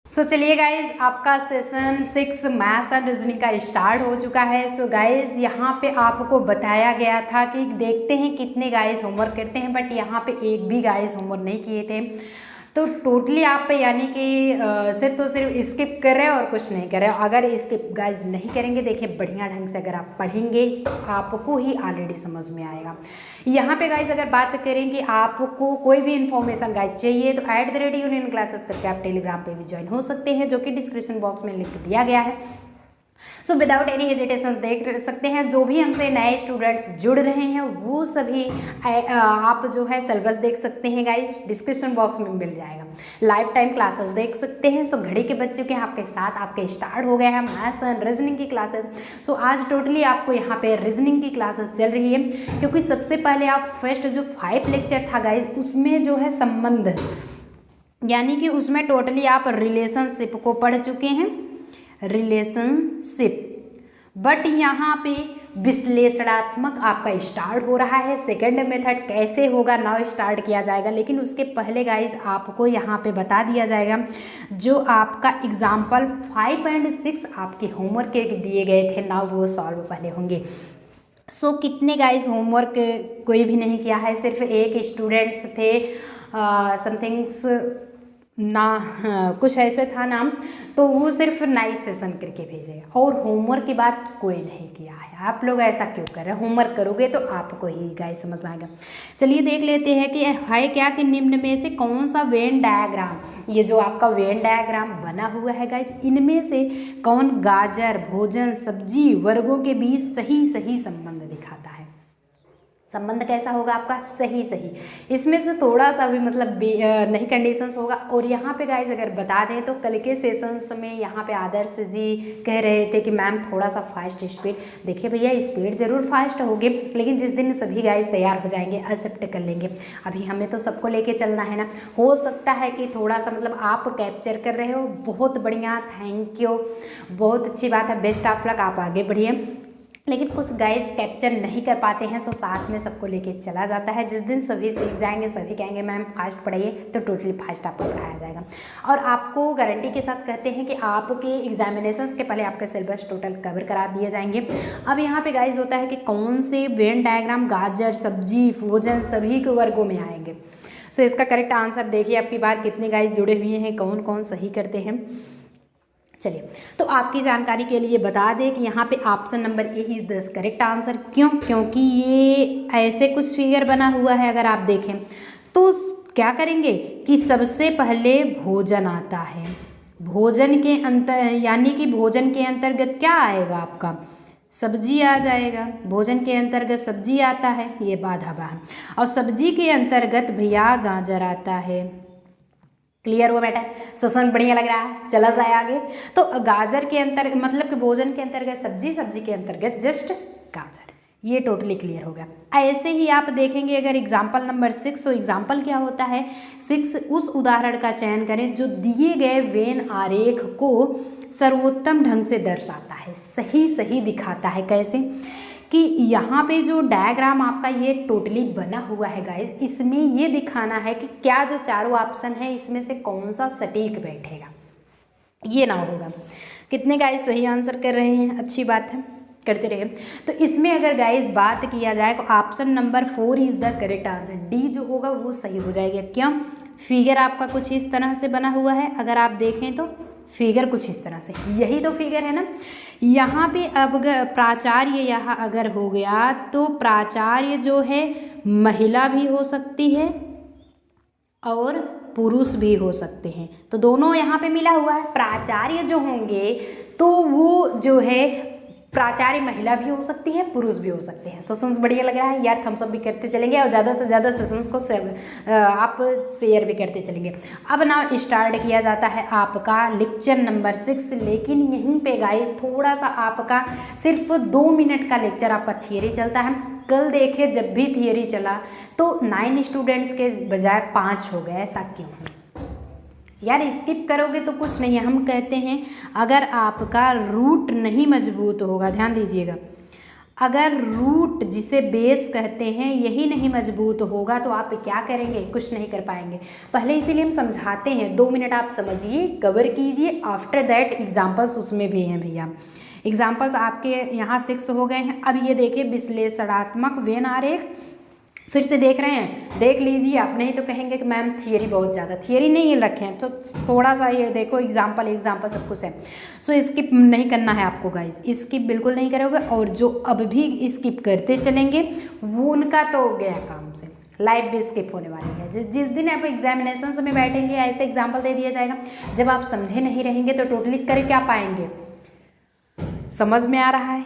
चलिए गाइज, आपका session 6 maths and reasoning का स्टार्ट हो चुका है। गाइज यहाँ पे आपको बताया गया था कि देखते हैं कितने गाइज होमवर्क करते हैं, बट यहाँ पे एक भी गाइज होमवर्क नहीं किए थे। तो टोटली आप पे यानी कि सिर्फ तो सिर्फ स्किप कर रहे हैं और कुछ नहीं कर रहे हैं। अगर स्किप गाइज नहीं करेंगे, देखिए बढ़िया ढंग से अगर आप पढ़ेंगे आपको ही ऑलरेडी समझ में आएगा। यहाँ पे गाइज अगर बात करें कि आपको कोई भी इन्फॉर्मेशन गाइज चाहिए तो @यूनियन क्लासेस करके आप टेलीग्राम पे भी ज्वाइन हो सकते हैं, जो कि डिस्क्रिप्शन बॉक्स में लिंक दिया गया है। विदाउट एनी हेजिटेशन देख सकते हैं, जो भी हमसे नए स्टूडेंट्स जुड़ रहे हैं वो सभी आप जो है सिलेबस देख सकते हैं गाइज, डिस्क्रिप्शन बॉक्स में मिल जाएगा। लाइफ टाइम क्लासेस देख सकते हैं। घड़ी के बच्चों के आपके साथ आपके स्टार्ट हो गया है मैथ्स एंड रीजनिंग की क्लासेस। आज टोटली आपको यहाँ पे रीजनिंग की क्लासेस चल रही है, क्योंकि सबसे पहले आप फर्स्ट जो 5 लेक्चर था गाइज उसमें जो है संबंध यानी कि उसमें टोटली आप रिलेशनशिप को पढ़ चुके हैं, रिलेशनशिप। बट यहाँ पे विश्लेषणात्मक आपका स्टार्ट हो रहा है। सेकंड मेथड कैसे होगा नाउ स्टार्ट किया जाएगा, लेकिन उसके पहले गाइज आपको यहाँ पे बता दिया जाएगा जो आपका एग्जाम्पल 5 एंड 6 आपके होमवर्क के दिए गए थे नाउ वो सॉल्व पहले होंगे। कितने गाइज होमवर्क कोई भी नहीं किया है, सिर्फ एक स्टूडेंट्स थे समथिंग्स कुछ ऐसे था नाम, तो वो सिर्फ नाइस सेशन करके भेजेगा और होमवर्क की बात कोई नहीं किया है। आप लोग ऐसा क्यों कर रहे हैं? होमवर्क करोगे तो आपको ही गाइस समझ में आएगा। चलिए देख लेते हैं कि है क्या कि निम्न में से कौन सा वेन डायग्राम, ये जो आपका वेन डायग्राम बना हुआ है गाइस, इनमें से कौन गाजर भोजन सब्जी वर्गों के बीच सही सही संबंध दिखाता है। संबंध कैसा होगा आपका? सही सही। इसमें से थोड़ा सा भी मतलब नहीं कंडीशंस होगा। और यहाँ पे गाइज अगर बता दें तो कल के सेशंस में यहाँ पे आदर्श जी कह रहे थे कि मैम थोड़ा सा फास्ट स्पीड। देखिए भैया स्पीड ज़रूर फास्ट होगी, लेकिन जिस दिन सभी गाइज तैयार हो जाएंगे एक्सेप्ट कर लेंगे। अभी हमें तो सबको लेके चलना है ना। हो सकता है कि थोड़ा सा मतलब आप कैप्चर कर रहे हो, बहुत बढ़िया, थैंक यू, बहुत अच्छी बात है, बेस्ट ऑफ लक, आप आगे बढ़िए। लेकिन कुछ गाइस कैप्चर नहीं कर पाते हैं, साथ में सबको लेके चला जाता है। जिस दिन सभी सीख जाएंगे, सभी कहेंगे मैम फास्ट पढ़ाइए, तो टोटली फास्ट आपको पढ़ाया जाएगा। और आपको गारंटी के साथ कहते हैं कि आपके एग्जामिनेशंस के पहले आपका सिलेबस टोटल कवर करा दिए जाएंगे। अब यहाँ पे गाइस होता है कि कौन से वेन डायग्राम गाजर सब्जी भोजन सभी के वर्गों में आएंगे। इसका करेक्ट आंसर देखिए आपकी बार कितने गाइस जुड़े हुए हैं, कौन कौन सही करते हैं। चलिए, तो आपकी जानकारी के लिए बता दें कि यहाँ पे option number A is the correct answer. क्यों? क्योंकि ये ऐसे कुछ फिगर बना हुआ है, अगर आप देखें तो क्या करेंगे कि सबसे पहले भोजन आता है। भोजन के अंतर यानी कि भोजन के अंतर्गत क्या आएगा आपका? सब्जी आ जाएगा। भोजन के अंतर्गत सब्जी आता है, ये बाधा बा। और सब्जी के अंतर्गत भैया गाजर आता है। क्लियर हुआ बेटा? सेशन बढ़िया लग रहा है, चला जाए आगे। तो गाजर के अंतर मतलब कि भोजन के अंतर्गत सब्जी, सब्जी के अंतर्गत जस्ट गाजर, ये टोटली क्लियर हो गया। ऐसे ही आप देखेंगे अगर एग्जाम्पल नंबर 6, तो एग्जाम्पल क्या होता है 6, उस उदाहरण का चयन करें जो दिए गए वेन आरेख को सर्वोत्तम ढंग से दर्शाता है, सही सही दिखाता है। कैसे कि यहाँ पे जो डायग्राम आपका ये टोटली बना हुआ है गाइज, इसमें ये दिखाना है कि क्या जो चारों ऑप्शन है इसमें से कौन सा सटीक बैठेगा, ये ना होगा। कितने गाइज सही आंसर कर रहे हैं? अच्छी बात है, करते रहे। तो इसमें अगर गाइज बात किया जाए तो option number 4 is the correct answer. D जो होगा वो सही हो जाएगा। क्यों? फिगर आपका कुछ इस तरह से बना हुआ है, अगर आप देखें तो फिगर कुछ इस तरह से, यही तो फिगर है ना। यहाँ पे अब प्राचार्य यहाँ अगर हो गया तो प्राचार्य जो है महिला भी हो सकती है और पुरुष भी हो सकते हैं, तो दोनों यहाँ पे मिला हुआ है। प्राचार्य जो होंगे तो वो जो है प्राचार्य महिला भी हो सकती है, पुरुष भी हो सकते हैं। सेशंस बढ़िया लग रहा है यार, थम्स अप भी करते चलेंगे और ज़्यादा से ज़्यादा सेशंस को आप शेयर भी करते चलेंगे। अब ना स्टार्ट किया जाता है आपका लेक्चर नंबर 6, लेकिन यहीं पे गाइस थोड़ा सा आपका सिर्फ 2 मिनट का लेक्चर आपका थियरी चलता है। कल देखे जब भी थियरी चला तो 9 स्टूडेंट्स के बजाय 5 हो गए, ऐसा क्यों है यार? स्किप करोगे तो कुछ नहीं है। हम कहते हैं अगर आपका रूट नहीं मजबूत होगा, ध्यान दीजिएगा, अगर रूट जिसे बेस कहते हैं यही नहीं मजबूत होगा तो आप क्या करेंगे, कुछ नहीं कर पाएंगे। पहले इसीलिए हम समझाते हैं, 2 मिनट आप समझिए, कवर कीजिए, आफ्टर दैट एग्जाम्पल्स उसमें भी हैं भैया। एग्जाम्पल्स आपके यहाँ 6 हो गए हैं। अब ये देखिए विश्लेषणात्मक वेन आरेख, फिर से देख रहे हैं, देख लीजिए आप, नहीं तो कहेंगे कि मैम थियरी बहुत ज़्यादा, थियरी नहीं रखे हैं तो थोड़ा सा ये देखो एग्जाम्पल सब कुछ है। सो स्किप नहीं करना है आपको गाइज, स्किप बिल्कुल नहीं करोगे। और जो अब भी स्किप करते चलेंगे वो उनका तो गया काम से, लाइव भी स्किप होने वाली है। जिस दिन आप एग्जामिनेशन में बैठेंगे ऐसे एग्जाम्पल दे दिया जाएगा, जब आप समझे नहीं रहेंगे तो टोटली कर क्या पाएंगे। समझ में आ रहा है,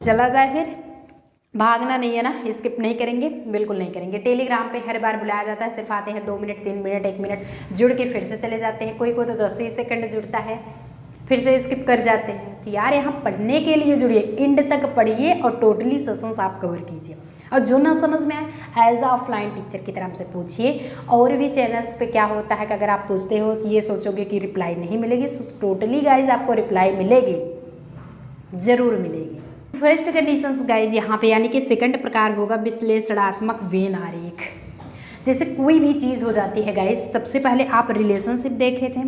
चला जाए फिर, भागना नहीं है ना, स्किप नहीं करेंगे, बिल्कुल नहीं करेंगे। टेलीग्राम पे हर बार बुलाया जाता है, सिर्फ आते हैं 2 मिनट 3 मिनट 1 मिनट जुड़ के फिर से चले जाते हैं। कोई तो 10 ही सेकंड जुड़ता है, फिर से स्किप कर जाते हैं। तो यार यहाँ पढ़ने के लिए जुड़िए, एंड तक पढ़िए और टोटली सेशंस आप कवर कीजिए। और जो ना समझ में आए एज अ ऑफलाइन टीचर की तरफ से पूछिए। और भी चैनल्स पे क्या होता है कि अगर आप पूछते हो तो ये सोचोगे कि रिप्लाई नहीं मिलेगी, सो टोटली गाइज आपको रिप्लाई मिलेगी, ज़रूर मिलेगी। फर्स्ट कंडीशंस गाइज यहाँ पे, यानी कि सेकंड प्रकार होगा विश्लेषणात्मक वेन आरेख। जैसे कोई भी चीज़ हो जाती है गाइज, सबसे पहले आप रिलेशनशिप देखे थे,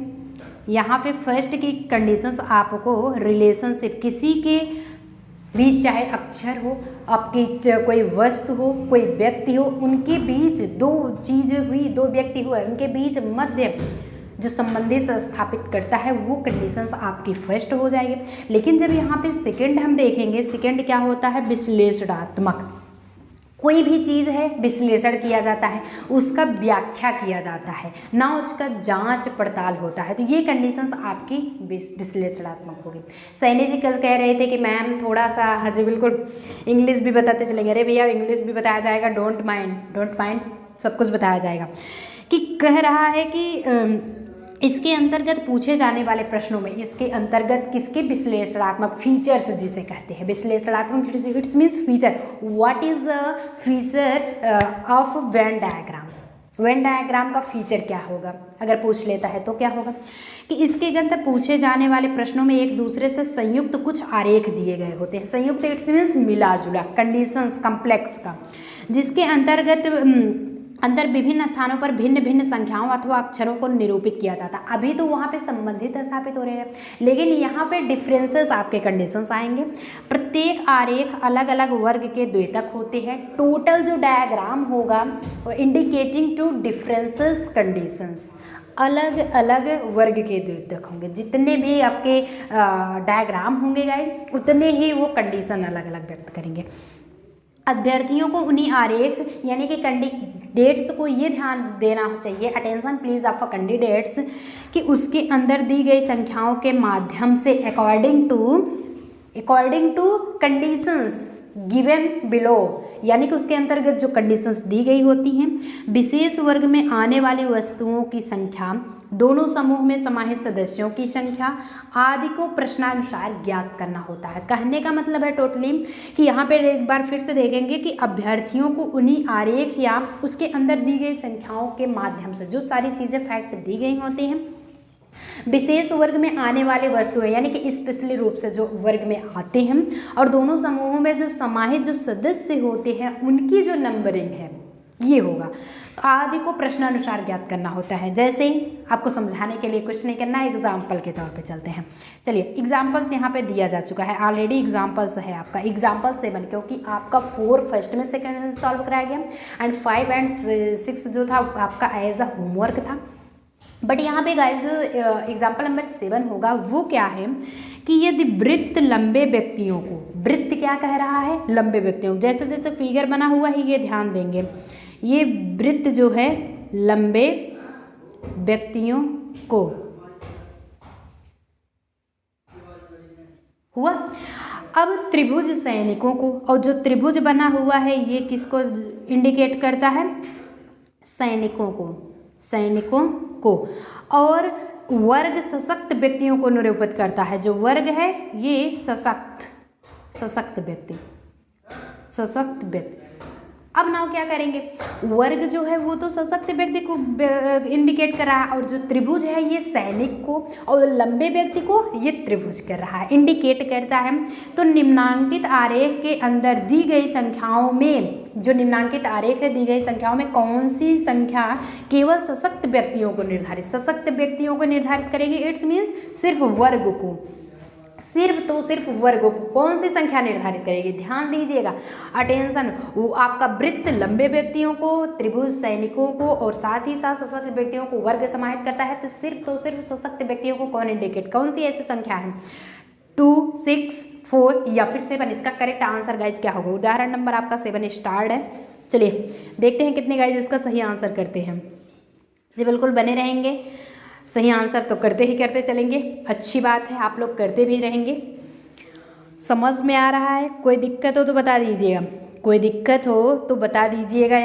यहाँ पे फर्स्ट की कंडीशंस आपको रिलेशनशिप, किसी के बीच चाहे अक्षर हो, आपकी कोई वस्तु हो, कोई व्यक्ति हो, उनके बीच 2 चीज़ें हुई, 2 व्यक्ति हुए, उनके बीच मध्य जो संबंधी से स्थापित करता है वो कंडीशंस आपकी फर्स्ट हो जाएगी। लेकिन जब यहाँ पे सेकंड हम देखेंगे, सेकंड क्या होता है, विश्लेषणात्मक। कोई भी चीज़ है विश्लेषण किया जाता है, उसका व्याख्या किया जाता है, ना उसका जांच पड़ताल होता है, तो ये कंडीशंस आपकी विश्लेषणात्मक होगी। सैनी जी कल कह रहे थे कि मैम थोड़ा सा, हाँ जी बिल्कुल, इंग्लिश भी बताते चलेंगे। अरे भैया इंग्लिश भी बताया जाएगा, डोंट माइंड, सब कुछ बताया जाएगा। कि कह रहा है कि इसके अंतर्गत पूछे जाने वाले प्रश्नों में, इसके अंतर्गत किसके, विश्लेषणात्मक फीचर्स जिसे कहते हैं, विश्लेषणात्मक it's means feature. What is a feature of Venn diagram. Venn diagram का फीचर क्या होगा, अगर पूछ लेता है तो क्या होगा कि इसके अंदर पूछे जाने वाले प्रश्नों में एक दूसरे से संयुक्त कुछ आरेख दिए गए होते हैं। संयुक्त इट्स मीन्स मिला जुला, कंडीशंस कम्प्लेक्स का, जिसके अंतर्गत अंदर विभिन्न स्थानों पर भिन्न भिन्न संख्याओं अथवा अक्षरों को निरूपित किया जाता है। अभी तो वहाँ पे संबंधित स्थापित हो रहे हैं, लेकिन यहाँ पे डिफरेंसेस आपके कंडीशंस आएंगे। प्रत्येक आरेख अलग अलग वर्ग के द्योतक होते हैं। टोटल जो डायग्राम होगा इंडिकेटिंग टू डिफरेंसेस कंडीशंस, अलग अलग वर्ग के द्योतक होंगे। जितने भी आपके डायग्राम होंगे गाइस, उतने ही वो कंडीशन अलग अलग व्यक्त करेंगे। अभ्यर्थियों को उन्हीं आरेख यानी कि कैंडिडेट्स को ये ध्यान देना चाहिए, अटेंशन प्लीज ऑफ कैंडिडेट्स, कि उसके अंदर दी गई संख्याओं के माध्यम से according to conditions given below, यानी कि उसके अंतर्गत जो कंडीशंस दी गई होती हैं, विशेष वर्ग में आने वाली वस्तुओं की संख्या, दोनों समूह में समाहित सदस्यों की संख्या आदि को प्रश्नानुसार ज्ञात करना होता है। कहने का मतलब है टोटली कि यहाँ पे एक बार फिर से देखेंगे कि अभ्यर्थियों को उन्हीं आरेख या उसके अंदर दी गई संख्याओं के माध्यम से जो सारी चीज़ें फैक्ट दी गई होती हैं, विशेष वर्ग में आने वाले वस्तुएं यानी कि स्पेशली रूप से जो वर्ग में आते हैं, और दोनों समूहों में जो समाहित जो सदस्य होते हैं उनकी जो नंबरिंग है ये होगा। आदि को प्रश्नानुसार ज्ञात करना होता है। जैसे आपको समझाने के लिए कुछ नहीं करना, एग्जाम्पल के तौर पे चलते हैं। चलिए एग्जाम्पल्स यहाँ पे दिया जा चुका है ऑलरेडी, एग्जाम्पल्स है आपका एग्जाम्पल 7, क्योंकि आपका 4 फर्स्ट में सेकंड सॉल्व कराया गया एंड 5 एंड 6 जो था आपका एज अ होमवर्क था। बट यहाँ पे गाइस जो एग्जाम्पल नंबर 7 होगा वो क्या है कि यदि वृत्त लंबे व्यक्तियों को, वृत्त क्या कह रहा है, लंबे व्यक्तियों, जैसे जैसे फिगर बना हुआ है ये ध्यान देंगे, ये वृत्त जो है लंबे व्यक्तियों को हुआ। अब त्रिभुज सैनिकों को, और जो त्रिभुज बना हुआ है ये किसको इंडिकेट करता है, सैनिकों को, और वर्ग सशक्त व्यक्तियों को निरूपित करता है। जो वर्ग है ये सशक्त व्यक्ति, अब नाउ क्या करेंगे, वर्ग जो है वो तो सशक्त व्यक्ति को इंडिकेट कर रहा है, और जो त्रिभुज है ये सैनिक को, और लंबे व्यक्ति को ये त्रिभुज कर रहा है, इंडिकेट करता है। तो निम्नांकित आरेख के अंदर दी गई संख्याओं में, जो निम्नांकित आरेख है, दी गई संख्याओं में कौन सी संख्या केवल सशक्त व्यक्तियों को निर्धारित, सशक्त व्यक्तियों को निर्धारित करेगी, इट्स मीन्स सिर्फ वर्ग को, सिर्फ तो सिर्फ वर्ग को कौन सी संख्या निर्धारित करेगी, ध्यान दीजिएगा, अटेंशन। वो आपका वृत्त लंबे व्यक्तियों को, त्रिभुज सैनिकों को, और साथ ही साथ सशक्त व्यक्तियों को वर्ग समाहित करता है। तो सिर्फ सशक्त व्यक्तियों को कौन इंडिकेट, कौन सी ऐसी संख्या है, 2, 6, 4 या फिर 7। इसका करेक्ट आंसर गाइज क्या होगा, उदाहरण नंबर आपका 7 स्टार्ट है। चलिए देखते हैं कितने गाइज इसका सही आंसर करते हैं। जी बिल्कुल बने रहेंगे, सही आंसर तो करते ही करते चलेंगे, अच्छी बात है, आप लोग करते भी रहेंगे। समझ में आ रहा है, कोई दिक्कत हो तो बता दीजिएगा, कोई दिक्कत हो तो बता दीजिएगा।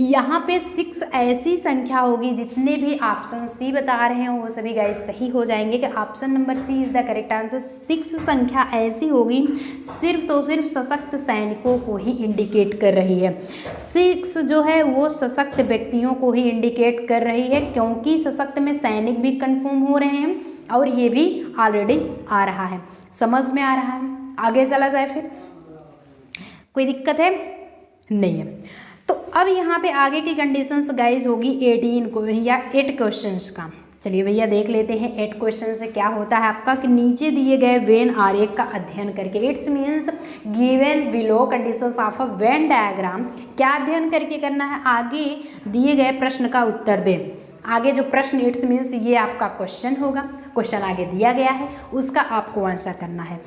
यहाँ पे 6 ऐसी संख्या होगी, जितने भी ऑप्शन सी बता रहे हैं वो सभी गाइस सही हो जाएंगे कि option number C is the correct answer. 6 संख्या ऐसी होगी सिर्फ तो सिर्फ सशक्त सैनिकों को ही इंडिकेट कर रही है। 6 जो है वो सशक्त व्यक्तियों को ही इंडिकेट कर रही है, क्योंकि सशक्त में सैनिक भी कन्फर्म हो रहे हैं और ये भी ऑलरेडी आ रहा है। समझ में आ रहा है, आगे चला जाए फिर, कोई दिक्कत है नहीं है। तो अब यहाँ पे आगे की कंडीशंस गाइज होगी 18 को या 8 क्वेश्चंस का। चलिए भैया देख लेते हैं 8 क्वेश्चन से क्या होता है आपका, कि नीचे दिए गए वेन आरेख का अध्ययन करके, it's means given below conditions of a Venn diagram, क्या अध्ययन करके करना है, आगे दिए गए प्रश्न का उत्तर दें। आगे जो प्रश्न, इट्स मीन्स ये आपका क्वेश्चन होगा, क्वेश्चन आगे दिया गया है, उसका आपको आंसर करना है।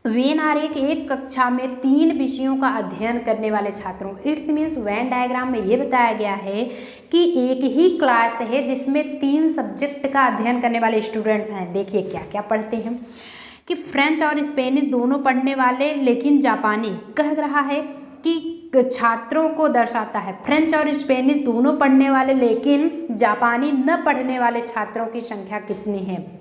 वेन आरेख एक कक्षा में 3 विषयों का अध्ययन करने वाले छात्रों, इट्स मीन्स वेन डायग्राम में ये बताया गया है कि एक ही क्लास है जिसमें 3 सब्जेक्ट का अध्ययन करने वाले स्टूडेंट्स हैं। देखिए क्या क्या पढ़ते हैं, कि फ्रेंच और स्पेनिश दोनों पढ़ने वाले लेकिन जापानी, कह रहा है कि छात्रों को दर्शाता है फ्रेंच और स्पेनिश दोनों पढ़ने वाले लेकिन जापानी न पढ़ने वाले छात्रों की संख्या कितनी है।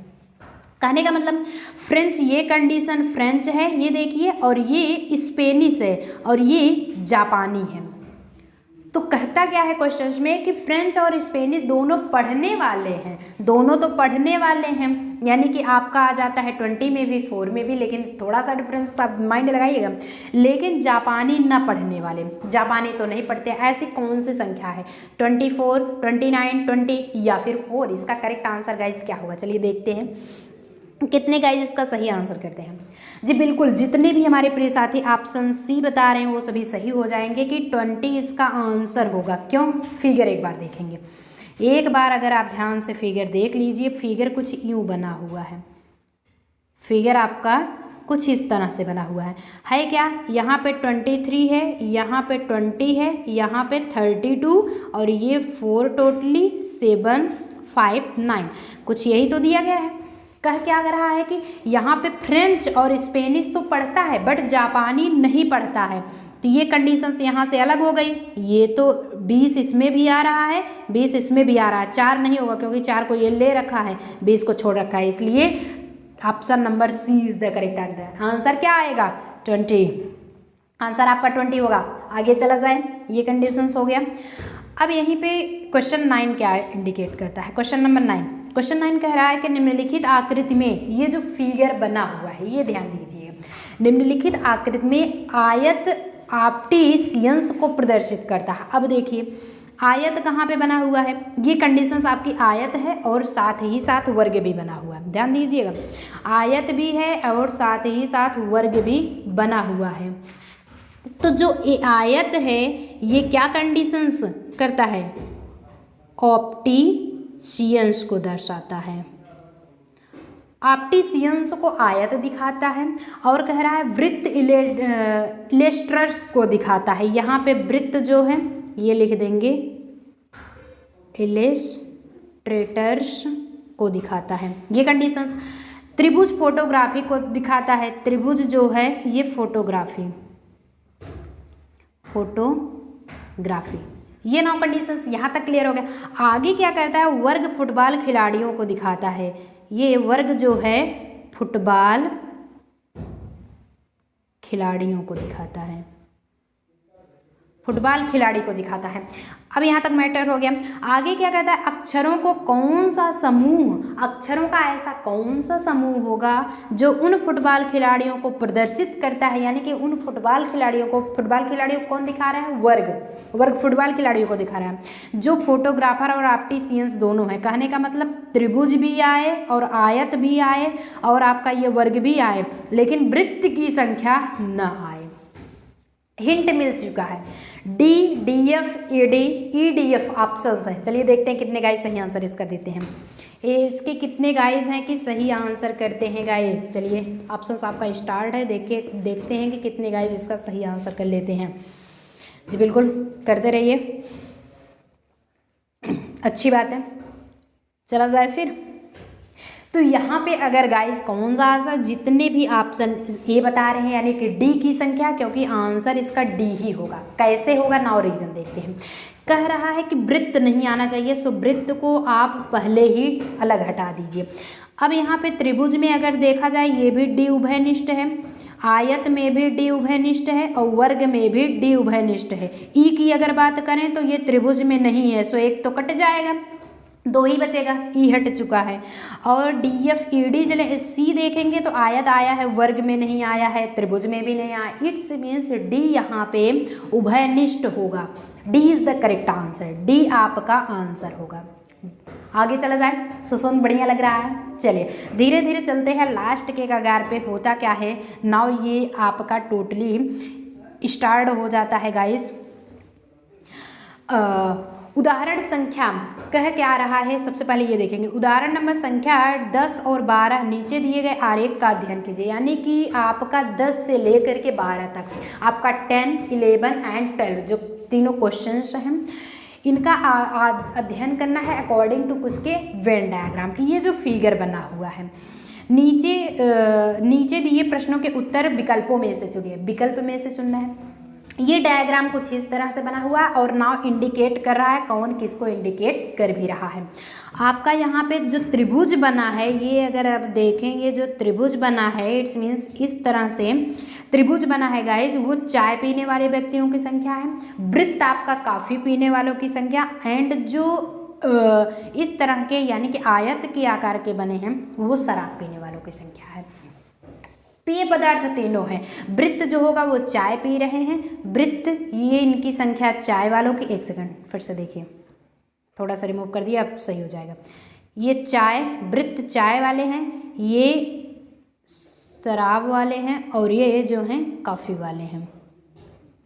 कहने का मतलब फ्रेंच, ये कंडीशन फ्रेंच है ये देखिए, और ये स्पेनिश है और ये जापानी है। तो कहता क्या है क्वेश्चन में कि फ्रेंच और स्पेनिश दोनों पढ़ने वाले हैं, दोनों तो पढ़ने वाले हैं, यानी कि आपका आ जाता है 20 में भी 4 में भी, लेकिन थोड़ा सा डिफरेंस आप माइंड लगाइएगा। लेकिन जापानी ना पढ़ने वाले, जापानी तो नहीं पढ़ते, ऐसी कौन सी संख्या है, 24, 29, 20 या फिर 4। इसका करेक्ट आंसर गाइज क्या होगा, चलिए देखते हैं कितने गाइज इसका सही आंसर करते हैं। जी बिल्कुल, जितने भी हमारे प्रिय साथी ऑप्शन सी बता रहे हैं वो सभी सही हो जाएंगे कि 20 इसका आंसर होगा। क्यों, फिगर एक बार देखेंगे, एक बार अगर आप ध्यान से फिगर देख लीजिए, फिगर कुछ यूँ बना हुआ है, फिगर आपका कुछ इस तरह से बना हुआ है क्या, यहाँ पे 23 है, यहाँ पे 20 है, यहाँ पे 32 और ये 4 टोटली 7, 5, 9, कुछ यही तो दिया गया है। कह क्या रहा है कि यहाँ पे फ्रेंच और स्पेनिश तो पढ़ता है बट जापानी नहीं पढ़ता है, तो ये कंडीशंस यहाँ से अलग हो गई। ये तो 20 इसमें भी आ रहा है, 20 इसमें भी आ रहा है, 4 नहीं होगा क्योंकि 4 को ये ले रखा है, 20 को छोड़ रखा है, इसलिए option number C is the correct answer. Answer क्या आएगा, 20, आंसर आपका 20 होगा। आगे चला जाए, ये कंडीशंस हो गया। अब यहीं पे क्वेश्चन 9 क्या इंडिकेट करता है, क्वेश्चन नंबर 9, क्वेश्चन 9 कह रहा है कि निम्नलिखित आकृति में, ये जो फिगर बना हुआ है ये ध्यान दीजिए, निम्नलिखित आकृति में आयत ऑप्टिशियंस को प्रदर्शित करता है। अब देखिए आयत कहाँ पे बना हुआ है, ये कंडीशंस आपकी आयत है और साथ ही साथ वर्ग भी बना हुआ है, ध्यान दीजिएगा, आयत भी है और साथ ही साथ वर्ग भी बना हुआ है। तो जो आयत है ये क्या कंडीशंस करता है, ऑप्टिशियंस को दर्शाता है, ऑप्टिशियंस को आयत दिखाता है, और कह रहा है वृत्त इलेस्ट्रर्स को दिखाता है। यहाँ पे वृत्त जो है ये लिख देंगे, इलेस्ट्रेटर्स को दिखाता है, ये कंडीशंस। त्रिभुज फोटोग्राफी को दिखाता है, त्रिभुज जो है ये फोटोग्राफी, ये 9 कंडीशंस यहाँ तक क्लियर हो गया। आगे क्या करता है, वर्ग फुटबॉल खिलाड़ियों को दिखाता है, ये वर्ग जो है फुटबॉल खिलाड़ियों को दिखाता है, फुटबॉल खिलाड़ी को दिखाता है। अब यहाँ तक मैटर हो गया। आगे क्या कहता है, अक्षरों को कौन सा समूह, अक्षरों का ऐसा कौन सा समूह होगा जो उन फुटबॉल खिलाड़ियों को प्रदर्शित करता है, यानी कि उन फुटबॉल खिलाड़ियों को कौन दिखा रहा है, वर्ग फुटबॉल खिलाड़ियों को दिखा रहा है, जो फोटोग्राफर और ऑप्टिशियंस दोनों है। कहने का मतलब त्रिभुज भी आए और आयत भी आए और आपका ये वर्ग भी आए, लेकिन वृत्त की संख्या न आए। हिंट मिल चुका है, D, D F, E D, E D F options हैं। चलिए देखते हैं कितने गाइस सही आंसर इसका देते हैं। इसके कितने गाइस हैं कि सही आंसर करते हैं गाइस। चलिए ऑप्शंस आपका स्टार्ट है, देखते हैं कि कितने गाइस इसका सही आंसर कर लेते हैं। जी बिल्कुल करते रहिए, अच्छी बात है। चला जाए फिर। तो यहाँ पे अगर गाइस कौन सा आंसर, जितने भी ऑप्शन ए बता रहे हैं यानी कि डी की संख्या, क्योंकि आंसर इसका डी ही होगा। कैसे होगा, नाउ रीजन देखते हैं। कह रहा है कि वृत्त नहीं आना चाहिए, सो वृत्त को आप पहले ही अलग हटा दीजिए। अब यहाँ पे त्रिभुज में अगर देखा जाए ये भी डी उभयनिष्ठ है, आयत में भी डी उभयनिष्ठ है और वर्ग में भी डी उभयनिष्ठ है। ई की अगर बात करें तो ये त्रिभुज में नहीं है, सो एक तो कट जाएगा, दो ही बचेगा, ई हट चुका है। और डी एफ ई डी चले सी देखेंगे तो आयत आया है, वर्ग में नहीं आया है, त्रिभुज में भी नहीं आया। इट्स मीन्स डी यहाँ पे उभयनिष्ठ होगा। D is the correct answer, D आपका आंसर होगा। आगे चला जाए, सेशन बढ़िया लग रहा है। चलिए धीरे धीरे चलते हैं लास्ट के कगार पे। होता क्या है, नाउ ये आपका टोटली स्टार्ट हो जाता है गाइस। उदाहरण संख्या कह क्या रहा है, सबसे पहले ये देखेंगे। उदाहरण नंबर संख्या 10 और 12 नीचे दिए गए आरेख का अध्ययन कीजिए, यानी कि आपका 10 से लेकर के 12 तक आपका 10, 11 एंड 12 जो तीनों क्वेश्चंस हैं इनका अध्ययन करना है अकॉर्डिंग टू उसके वेन डायग्राम की। ये जो फिगर बना हुआ है नीचे दिए प्रश्नों के उत्तर विकल्पों में से चुनिए, विकल्प में से चुनना है। ये डायग्राम कुछ इस तरह से बना हुआ है और नाउ इंडिकेट कर रहा है कौन किसको इंडिकेट कर भी रहा है। आपका यहाँ पे जो त्रिभुज बना है, ये अगर आप देखेंगे जो त्रिभुज बना है, इट्स मीन्स इस तरह से त्रिभुज बना है गाइज, वो चाय पीने वाले व्यक्तियों की संख्या है। वृत्त आपका कॉफ़ी पीने वालों की संख्या, एंड जो इस तरह के यानी कि आयत के आकार के बने हैं वो शराब पीने वालों की संख्या है। पेय पदार्थ तीनों हैं। वृत्त जो होगा वो चाय पी रहे हैं, वृत्त ये इनकी संख्या चाय वालों की। एक सेकंड फिर से देखिए, थोड़ा सा रिमूव कर दिया, अब सही हो जाएगा। ये चाय, वृत्त चाय वाले हैं, ये शराब वाले हैं और ये जो हैं कॉफ़ी वाले हैं।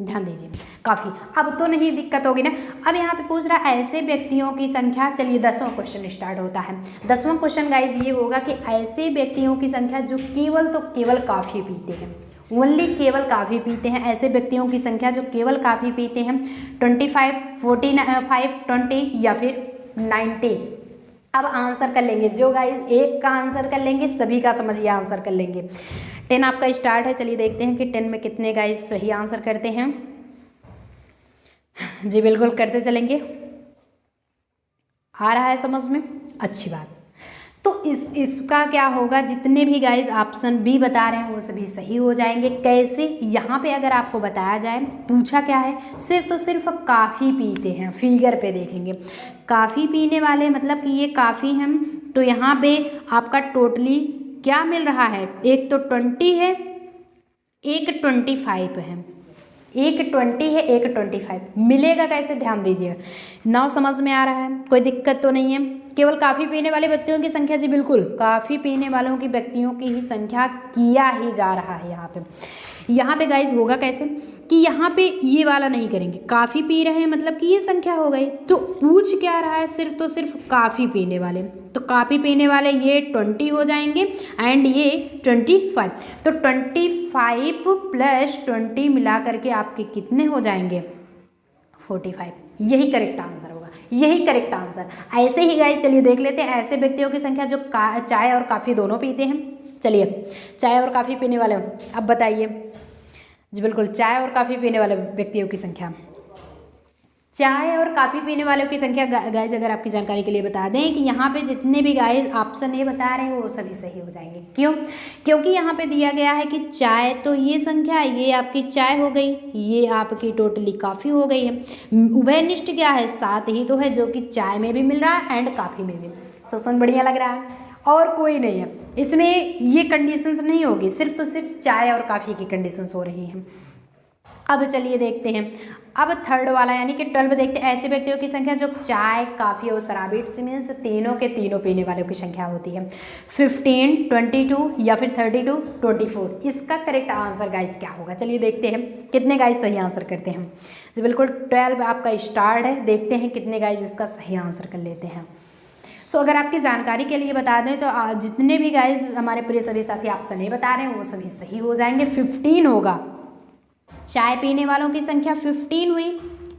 ध्यान दीजिए, काफ़ी अब तो नहीं दिक्कत होगी ना। अब यहाँ पे पूछ रहा है ऐसे व्यक्तियों की संख्या। चलिए 10वां क्वेश्चन स्टार्ट होता है। 10वां क्वेश्चन गाइज ये होगा कि ऐसे व्यक्तियों की संख्या जो केवल कॉफ़ी पीते हैं, ओनली केवल कॉफ़ी पीते हैं। ऐसे व्यक्तियों की संख्या जो केवल कॉफ़ी पीते हैं 25, 45, 20 या फिर 90। अब आंसर कर लेंगे, जो गाइज एक का आंसर कर लेंगे सभी का समझिए आंसर कर लेंगे। 10 आपका स्टार्ट है। चलिए देखते हैं कि 10 में कितने गाइज सही आंसर करते हैं। जी बिल्कुल करते चलेंगे, आ रहा है समझ में, अच्छी बात। तो इसका क्या होगा, जितने भी गाइज ऑप्शन बी बता रहे हैं वो सभी सही हो जाएंगे। कैसे, यहाँ पे अगर आपको बताया जाए, पूछा क्या है, सिर्फ काफ़ी पीते हैं। फिगर पे देखेंगे काफ़ी पीने वाले, मतलब कि ये काफ़ी हैं, तो यहाँ पे आपका टोटली क्या मिल रहा है, एक तो 20 है, एक 25 है, एक 20 है, एक 25 मिलेगा कैसे, ध्यान दीजिएगा। नाउ समझ में आ रहा है, कोई दिक्कत तो नहीं है। केवल काफ़ी पीने वाले व्यक्तियों की संख्या, जी बिल्कुल काफ़ी पीने वालों की व्यक्तियों की ही संख्या किया ही जा रहा है। यहाँ पे गाइज होगा कैसे कि यहाँ पे ये वाला नहीं करेंगे, काफ़ी पी रहे हैं मतलब कि ये संख्या हो गई। तो पूछ क्या रहा है, सिर्फ काफ़ी पीने वाले, तो काफ़ी पीने वाले ये 20 हो जाएंगे एंड ये 25। तो 25 प्लस 20 मिला करके आपके कितने हो जाएंगे, 45। यही करेक्ट आंसर होगा, यही करेक्ट आंसर। ऐसे ही गाइस चलिए देख लेते हैं ऐसे व्यक्तियों की संख्या जो चाय और काफ़ी दोनों पीते हैं। चलिए चाय और काफ़ी पीने वाले, अब बताइए। जी बिल्कुल, चाय और काफ़ी पीने वाले व्यक्तियों की संख्या चाय और काफ़ी पीने वालों की संख्या गाइज अगर आपकी जानकारी के लिए बता दें कि यहाँ पे जितने भी गाइज ऑप्शन ए बता रहे हैं वो सभी सही हो जाएंगे। क्यों? क्योंकि यहाँ पे दिया गया है कि चाय, तो ये संख्या ये आपकी चाय हो गई, ये आपकी टोटली काफ़ी हो गई है। उभयनिष्ठ क्या है? 7 ही तो है, जो कि चाय में भी मिल रहा है एंड काफ़ी में भी। सेशन बढ़िया लग रहा है और कोई नहीं है इसमें, ये कंडीशंस नहीं होगी, सिर्फ तो सिर्फ चाय और काफ़ी की कंडीशंस हो रही हैं। अब चलिए देखते हैं, अब थर्ड वाला यानी कि 12 देखते हैं, ऐसे व्यक्तियों की संख्या जो चाय, काफ़ी और शराब, इट्स मीन्स तीनों के तीनों पीने वालों की संख्या होती है। 15, 22 या फिर 32, 24। इसका करेक्ट आंसर गाइस क्या होगा? चलिए देखते हैं कितने गाइस सही आंसर करते हैं। जी बिल्कुल 12 आपका स्टार्ट है, देखते हैं कितने गाइस इसका सही आंसर कर लेते हैं। सो अगर आपकी जानकारी के लिए बता दें तो जितने भी गाइस हमारे प्रिय सभी साथी ऑप्शन नहीं बता रहे हैं वो सभी सही हो जाएंगे। 15 होगा, चाय पीने वालों की संख्या 15 हुई,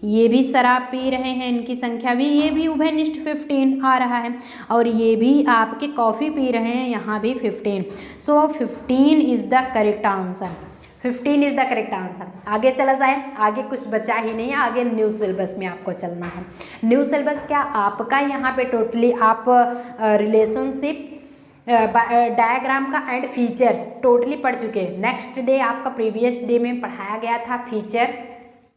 ये भी शराब पी रहे हैं इनकी संख्या भी, ये भी उभयनिष्ठ 15 आ रहा है, और ये भी आपके कॉफ़ी पी रहे हैं यहाँ भी 15। सो 15 is the correct answer, 15 is the correct answer. आगे चला जाए, आगे कुछ बचा ही नहीं है, आगे न्यू सिलेबस में आपको चलना है। न्यू सिलेबस क्या आपका यहाँ पे टोटली आप रिलेशनशिप, डायग्राम का एंड फीचर टोटली पढ़ चुके हैं। नेक्स्ट डे आपका प्रीवियस डे में पढ़ाया गया था फीचर,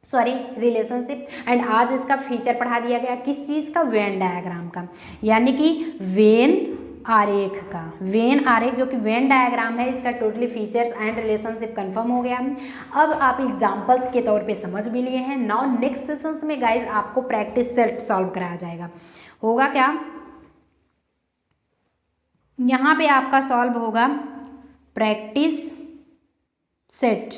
सॉरी रिलेशनशिप, एंड आज इसका फीचर पढ़ा दिया गया किस चीज़ का? वेन डायग्राम का, यानी कि वेन आरेख का। वेन आरेख जो कि वेन डायग्राम है, इसका totally features and relationship confirm हो गया। अब आप एग्जांपल्स के तौर पे समझ भी लिए हैं। नाउ नेक्स्ट सेशंस में गाइज आपको प्रैक्टिस सेट सॉल्व कराया जाएगा। होगा क्या? यहाँ पे आपका सॉल्व होगा practice set,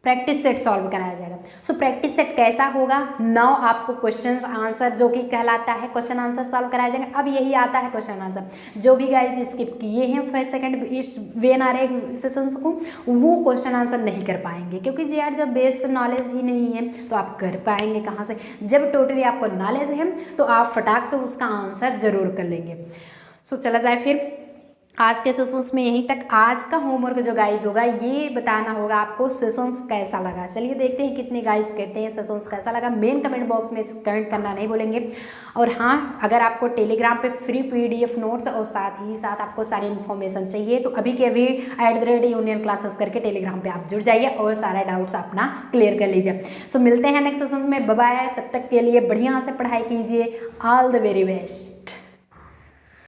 practice set solve कराया जाएगा। सो प्रैक्टिस सेट कैसा होगा? नाउ आपको क्वेश्चन आंसर जो कि कहलाता है क्वेश्चन आंसर सॉल्व कराया जाएगा। अब यही आता है क्वेश्चन आंसर, जो भी गाइज स्किप किए हैं फर्स्ट सेकंड इस वेन आ रहे सेशंस को, वो क्वेश्चन आंसर नहीं कर पाएंगे, क्योंकि जी यार जब बेस नॉलेज ही नहीं है तो आप कर पाएंगे कहाँ से? जब टोटली आपको नॉलेज है तो आप फटाक से उसका आंसर जरूर कर लेंगे। सो चला जाए फिर आज के सेशंस में यहीं तक। आज का होमवर्क जो गाइज होगा ये बताना होगा आपको सेशंस कैसा लगा। चलिए देखते हैं कितने गाइज कहते हैं सेशंस कैसा लगा। मेन कमेंट बॉक्स में कमेंट करना नहीं भूलेंगे। और हाँ, अगर आपको टेलीग्राम पे फ्री PDF नोट्स और साथ ही साथ आपको सारी इन्फॉर्मेशन चाहिए तो अभी के अभी @union क्लासेस करके टेलीग्राम पे आप जुड़ जाइए और सारा डाउट्स अपना क्लियर कर लीजिए। सो मिलते हैं नेक्स्ट सेशंस में, बाय बाय। तब तक के लिए बढ़िया से पढ़ाई कीजिए। All the very best.